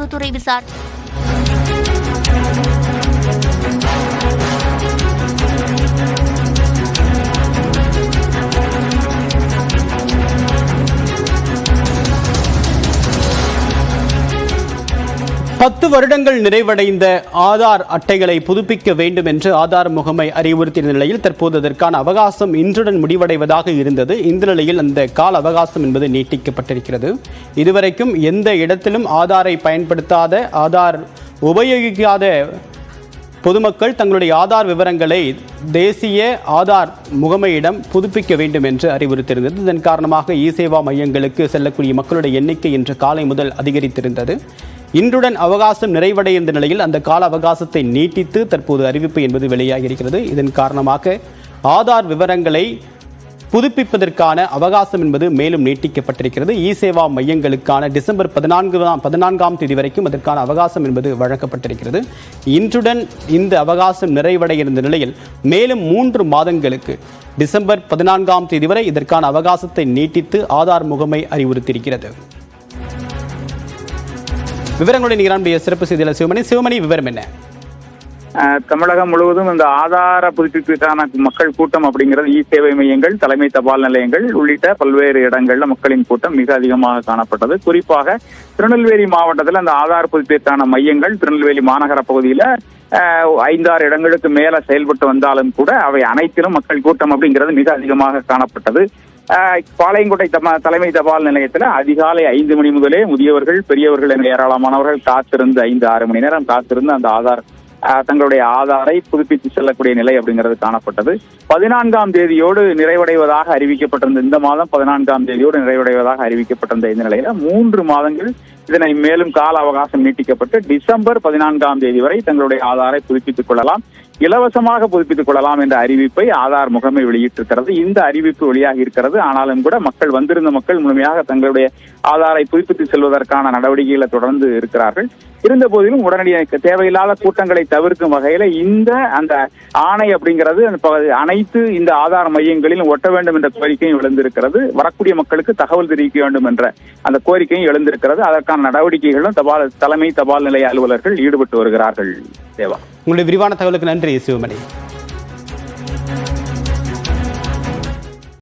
மருத்துவத்துறை விசாரணை. பத்து வருடங்கள் நிறைவடைந்த ஆதார் அட்டைகளை புதுப்பிக்க வேண்டும் என்று ஆதார் முகமை அறிவுறுத்திய நிலையில் தற்போது அதற்கான அவகாசம் இன்றுடன் முடிவடைவதாக இருந்தது. இந்த நிலையில் அந்த கால அவகாசம் என்பது நீட்டிக்கப்பட்டிருக்கிறது. இதுவரைக்கும் எந்த இடத்திலும் ஆதாரை பயன்படுத்தாத, ஆதார் உபயோகிக்காத பொதுமக்கள் தங்களுடைய ஆதார் விவரங்களை தேசிய ஆதார் முகமையிடம் புதுப்பிக்க வேண்டும் என்று அறிவுறுத்தியிருந்தது. இதன் காரணமாக இ-சேவா மையங்களுக்கு செல்லக்கூடிய மக்களுடைய எண்ணிக்கை இன்று காலை முதல் அதிகரித்திருந்தது. இன்றுடன் அவகாசம் நிறைவடைந்த நிலையில் அந்த கால அவகாசத்தை நீட்டித்து தற்போது அறிவிப்பு என்பது வெளியாகி இருக்கிறது. இதன் காரணமாக ஆதார் விவரங்களை புதுப்பிப்பதற்கான அவகாசம் என்பது மேலும் நீட்டிக்கப்பட்டிருக்கிறது. இ-சேவா மையங்களுக்கான டிசம்பர் 14ஆம் தேதி வரைக்கும் அதற்கான அவகாசம் என்பது வழங்கப்பட்டிருக்கிறது. இன்றுடன் இந்த அவகாசம் நிறைவடைந்த நிலையில் மேலும் 3 மாதங்களுக்கு டிசம்பர் 14ஆம் தேதி வரை இதற்கான அவகாசத்தை நீட்டித்து ஆதார் முகமை அறிவுறுத்தியிருக்கிறது. விவரங்களுடைய நிகழ்ச்சிய சிறப்பு செய்தியாளர் சிவமணி, விவரம் என்ன? தமிழகம் முழுவதும் இந்த ஆதார புதுப்பிப்புக்கான மக்கள் கூட்டம் அப்படிங்கிறது இ-சேவை மையங்கள், தலைமை தபால் நிலையங்கள் உள்ளிட்ட பல்வேறு இடங்கள்ல மக்களின் கூட்டம் மிக அதிகமாக காணப்பட்டது. குறிப்பாக திருநெல்வேலி மாவட்டத்தில் அந்த ஆதார் புதுப்பிற்கான மையங்கள் திருநெல்வேலி மாநகர பகுதியில 5-6 இடங்களுக்கு மேல செயல்பட்டு வந்தாலும் கூட அவை அனைத்திலும் மக்கள் கூட்டம் அப்படிங்கிறது மிக அதிகமாக காணப்பட்டது. பாளையங்கோட்டை தலைமை தபால் நிலையத்தில் அதிகாலை 5 மணி முதலே முதியவர்கள், பெரியவர்கள் என ஏராளமானவர்கள் காத்திருந்து 5-6 மணி நேரம் காத்திருந்து அந்த தங்களுடைய ஆதாரை புதுப்பித்து செல்லக்கூடிய நிலை அப்படிங்கிறது காணப்பட்டது. 14ஆம் தேதியோடு நிறைவடைவதாக அறிவிக்கப்பட்டிருந்த இந்த மாதம் 14ஆம் தேதியோடு நிறைவடைவதாக அறிவிக்கப்பட்டிருந்த இந்த நிலையில 3 மாதங்கள் இதனை மேலும் கால அவகாசம் நீட்டிக்கப்பட்டு டிசம்பர் 14ஆம் தேதி வரை தங்களுடைய ஆதாரை புதுப்பித்துக் கொள்ளலாம், இலவசமாக புதுப்பித்துக் கொள்ளலாம் என்ற அறிவிப்பை ஆதார் முகமை வெளியிட்டிருக்கிறது. இந்த அறிவிப்பு வெளியாகி இருக்கிறது. ஆனாலும் கூட வந்திருந்த மக்கள் முழுமையாக தங்களுடைய ஆதாரை புதுப்பித்து செல்வதற்கான நடவடிக்கைகளை தொடர்ந்து இருக்கிறார்கள். இருந்த போதிலும் உடனடியாக தேவையில்லாத கூட்டங்களை தவிர்க்கும் வகையில அந்த ஆணை அப்படிங்கிறது அனைத்து இந்த ஆதார் மையங்களிலும் ஒட்ட வேண்டும் என்ற கோரிக்கையும் எழுந்திருக்கிறது. வரக்கூடிய மக்களுக்கு தகவல் தெரிவிக்க வேண்டும் என்ற அந்த கோரிக்கையும் எழுந்திருக்கிறது. அதற்கான நடவடிக்கைகளும் தலைமை தபால் நிலைய அலுவலர்கள் ஈடுபட்டு வருகிறார்கள். தேவா, உங்களுடைய விரிவான தகவலுக்கு நன்றி சிவமணி.